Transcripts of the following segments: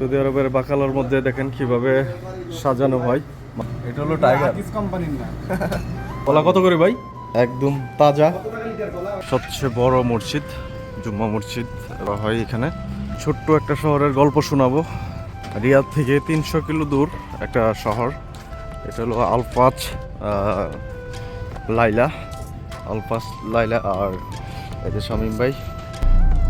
Saudi আরবের বাকালার মধ্যে দেখেন কিভাবে সাজানো হয়। এটা হলো টাইগার কোম্পানির না। কলা কত করে ভাই? একদম তাজা। সবচেয়ে বড় মসজিদ জুম্মা মসজিদ হয় এখানে। ছোট্ট একটা শহরের গল্প শোনাবো। রিয়াদ থেকে 300 কিলো দূর একটা শহর। এটা হলো আলফাজ লাইলা। আলফাজ লাইলা আর এদের শামীম ভাই।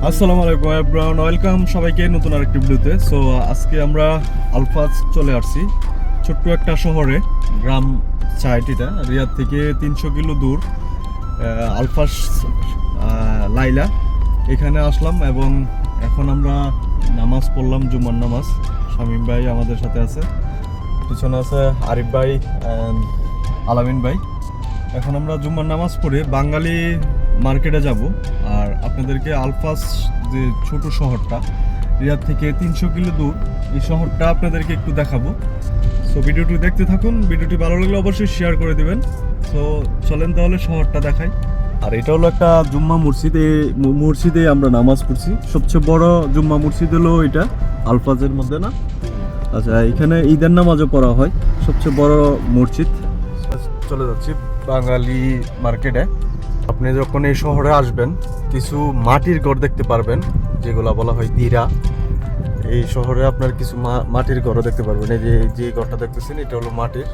আসসালামু আলাইকুম এভরিওয়ান, ওয়েলকাম সবাইকে নতুন আরেকটি ভিডিওতে। সো আজকে আমরা আলফাজ চলে আসছি, ছোট্ট একটা শহরে, গ্রাম সাইড। এটা রিয়াদ থেকে 300 কিলো দূর আলফাজ লাইলা। এখানে আসলাম এবং এখন আমরা নামাজ পড়লাম, জুমার নামাজ। শামীম ভাই আমাদের সাথে আছে, পিছনে আছে আরিফ ভাই অ্যান্ড আলামিন ভাই। এখন আমরা জুম্মার নামাজ পড়ে বাঙালি মার্কেটে যাব আর আপনাদেরকে আলফাজ যে ছোট শহরটা রিয়াদ থেকে 300 কিলো দূর, এই শহরটা আপনাদেরকে একটু দেখাবো। সো ভিডিওটি দেখতে থাকুন, ভিডিওটি ভালো লাগলে অবশ্যই শেয়ার করে দিবেন। সো চলেন তাহলে শহরটা দেখাই। আর এটা হলো একটা জুম্মা মসজিদ, এই মসজিদে আমরা নামাজ পড়ছি। সবচেয়ে বড় জুম্মা মসজিদ হলো এটা আলফাজের মধ্যে, না? আচ্ছা, এখানে ঈদের নামাজও পড়া হয়, সবচেয়ে বড় মসজিদ। চলে যাচ্ছি বাঙালি মার্কেটে। আপনি যখন এই শহরে আসবেন কিছু মাটির ঘর দেখতে পারবেন, যেগুলো বলা হয় দিরা। এই শহরে আপনার কিছু মাটির ঘরও দেখতে পারবেন। এই যে ঘরটা দেখতেছেন এটা হলো মাটির।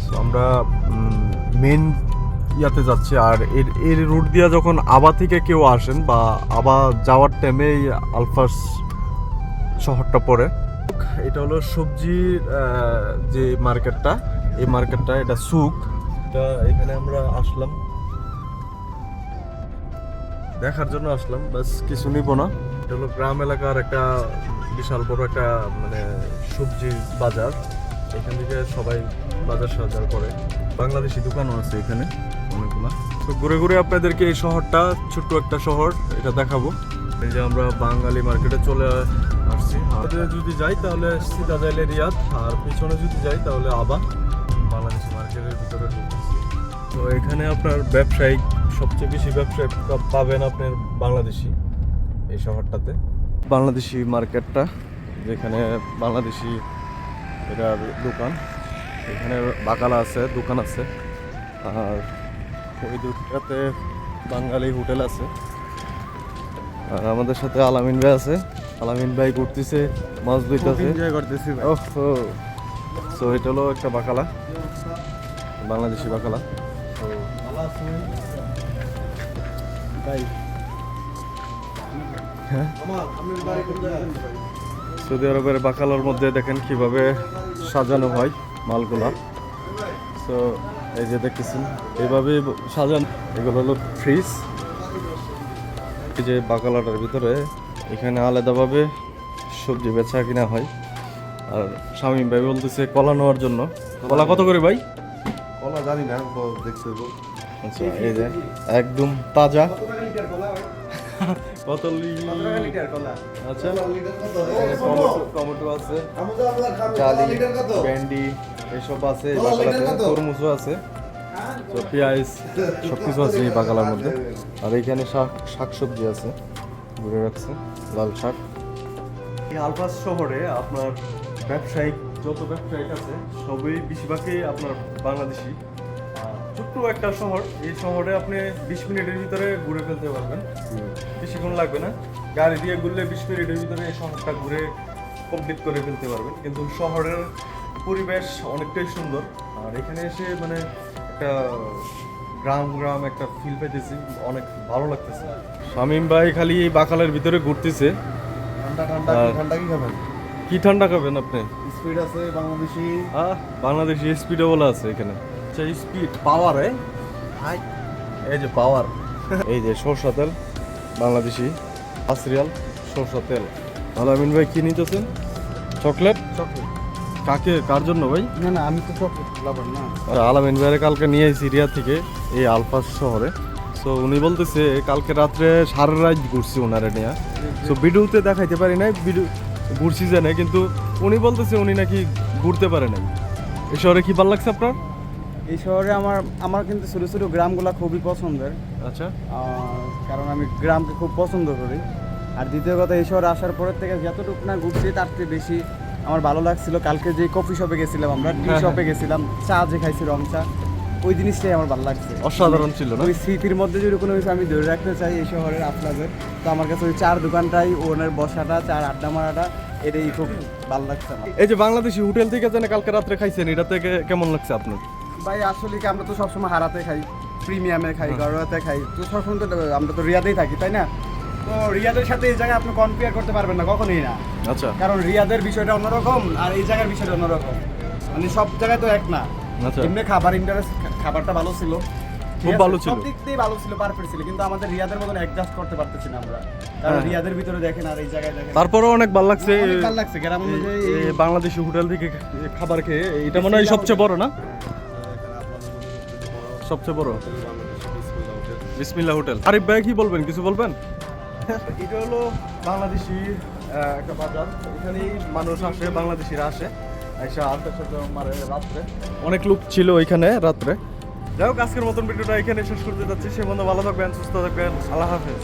তো আমরা মেন ইয়াতে যাচ্ছি। আর এর রুট দিয়ে যখন আবা থেকে কেউ আসেন বা আবা যাওয়ার টাইমে এই আলফাজ শহরটা পড়ে। এটা হলো সবজির যে মার্কেটটা, এই মার্কেটটা এটা সুক। এটা এখানে আমরা আসলাম দেখার জন্য আসলাম, বাস কিছু নিব না। এটা হলো গ্রাম এলাকার একটা বিশাল বড় একটা মানে সবজির বাজার। এখান থেকে সবাই বাজার সাজার করে। বাংলাদেশি দোকানও আছে এখানে অনেকগুলা। তো ঘুরে ঘুরে আপনাদেরকে এই শহরটা, ছোট্ট একটা শহর, এটা দেখাবো। এই যে আমরা বাঙালি মার্কেটে চলে আসছি। আর যদি যাই তাহলে সিধা যাইলে রিয়াদ, আর পিছনে যদি যাই তাহলে আবার বাংলাদেশি মার্কেটের ভিতরে ঢুকতেছি। তো এখানে আপনার ব্যবসায়িক সবচেয়ে বেশি ব্যবসায় পাবেন আপনার বাংলাদেশি এই শহরটাতে। বাংলাদেশি মার্কেটটা, যেখানে বাংলাদেশি এটার দোকান। এখানে বাকালা আছে, দোকান আছে। আর ওই দুটাতে বাঙালি হোটেল আছে। আর আমাদের সাথে আলামিন ভাই আছে। আলামিন ভাই ঘুরতেছে, মাছ ধরতেছে, এনজয় করতেছি ভাই। ওহো। সো এটা হলো একটা বাকালা, বাংলাদেশি বাকালা। তো ভাই হ্যাঁ, আপনার বাড়ি কোন জায়গায়? সৌদি আরবের বাকালার মধ্যে দেখেন কিভাবে সাজানো হয় মালগুলা। তো এই যে দেখতেছেন এইভাবে সাজানো। এগুলো হলো ফ্রিজ। এই যে বাকালাটার ভিতরে এখানে আলাদাভাবে সবজি বেচা কিনা হয়। আর শামীম ভাই বলতেছে কলা নেওয়ার জন্য। কলা কত করে ভাই? কলা জানি না, দেখতে গো। আচ্ছা, এই যে একদম তাজা। কত লিটার কলা? আচ্ছা, টমেটো আছে, ডালি, ভেন্ডি এসব আছে এই বাকালাতে, তরমুজও আছে, তো পেঁয়াজ সবকিছু আছে এই বাকালার মধ্যে। আর এখানে শাকসবজি আছে, ঘুরে রাখছে লাল শাক। এই আলফাজ শহরে আপনার ব্যবসায়িক যত ব্যবসায়িক আছে সবই বেশিরভাগই আপনার বাংলাদেশি। ছোট্ট একটা শহর, এই শহরে আপনি 20 মিনিটের ভিতরে ঘুরে ফেলতে পারবেন, বেশিক্ষণ লাগবে না। গাড়ি দিয়ে ঘুরলে 20 মিনিটের ভিতরে এই শহরটা ঘুরে কমপ্লিট করে ফেলতে পারবেন। কিন্তু শহরের পরিবেশ অনেকটাই সুন্দর। আর এখানে এসে মানে একটা গ্রাম একটা ফিল পেতেছি, অনেক ভালো লাগতেছে। শামীম ভাই খালি এই বাকালের ভিতরে ঘুরতেছে। ঠান্ডা ঠান্ডা ঠান্ডা কি খাবেন? কি ঠান্ডা খাবেন আপনি? স্পিড আছে বাংলাদেশি। বাংলাদেশি স্পিডও বলা আছে এখানে। আচ্ছা, স্পিড পাওয়ার, এই যে পাওয়ার। এই যে সরষা তেল, বাংলাদেশি আসরিয়াল সরষা তেল। আলামিন ভাই কি নিতেছেন? চকলেট? চকলেট কার জন্য ভাই? না না, আমি তো চকলেট লাভার না। আলামিন ভাইয়ের কালকে নিয়ে এসেছি রিয়াদ থেকে এই আলফাজ শহরে। সো উনি বলতেছে কালকে রাত্রে সারা রাত ঘুরছি ওনারে নিয়ে। সো ভিডিওতে দেখাইতে পারি নাই, ভিডিও ঘুরছি জানে, কিন্তু উনি বলতেছে উনি নাকি ঘুরতে পারে নাই। এই শহরে কি ভালো লাগছে আপনার? এই শহরে আমার কিন্তু ছোটো ছোটো গ্রামগুলো খুবই পছন্দের। আচ্ছা, কারণ আমি গ্রামকে খুব পছন্দ করি। আর দ্বিতীয় কথা এই শহরে আসার পরের থেকে যতটুকু না ঘুরছি তার থেকে বেশি আমার ভালো লাগছিল কালকে যে কফি শপে গেছিলাম আমরা টি হ্যাঁ, শপে গেছিলাম চা যে খাইছি রং চা ওই জিনিসটাই আমার ভালো লাগছে অসাধারণ ছিল না? ওই স্মৃতির মধ্যে যদি কোনো কিছু আমি ধরে রাখতে চাই এই শহরের আপনাদের তো আমার কাছে ওই চার দোকানটাই ওনার বসাটা চার আড্ডা মারাটা এটাই খুব ভালো লাগছে আমার এই যে বাংলাদেশি হোটেল থেকে যেন কালকে রাত্রে খাইছেন, এটা থেকে কেমন লাগছে আপনার? ভাই আসলে কি আমরা তো সবসময় হারাতে খাই প্রিমিয়ামে খাই গড়োয়াতে খাই তো সবসময় তো আমরা তো রিয়াদেই থাকি তাই না তো রিয়াদের সাথে এই জায়গায় আপনি কম্পেয়ার করতে পারবেন না কখনোই না আচ্ছা কারণ রিয়াদের বিষয়টা অন্যরকম আর এই জায়গার বিষয়টা অন্যরকম মানে সব জায়গায় তো এক না আচ্ছা এমনি খাবার ইন্টারেস্ট খাবারটা ভালো ছিল খুব ভালো ছিল। সব দিক দিয়ে ভালো ছিল পারফেক্ট ছিল কিন্তু আমাদের রিয়াদের মতন অ্যাডজাস্ট করতে পারতেছি না আমরা কারণ হ্যাঁ। রিয়াদের ভিতরে দেখেন আর এই জায়গায় দেখেন তারপরেও অনেক ভালো লাগছে। অনেক ভালো লাগছে গ্রাম অনুযায়ী এই বাংলাদেশি হোটেল থেকে খাবার খেয়ে এটা মনে হয় সবচেয়ে বড় না? সবচেয়ে বড় বিসমিল্লাহ হোটেল। আরিফ ভাই কি বলবেন, কিছু বলবেন? এটা হলো বাংলাদেশি একটা বাজার, এখানেই মানুষ আসে, বাংলাদেশিরা আসে এসে আড্ডা সাড্ডা মারে রাত্রে। অনেক লোক ছিল ওইখানে রাত্রে। যাই হোক আজকের মতন ভিডিওটা এখানে শেষ করতে যাচ্ছি। সে বন্ধু ভালো থাকবেন, সুস্থ থাকবেন, আল্লাহ হাফেজ।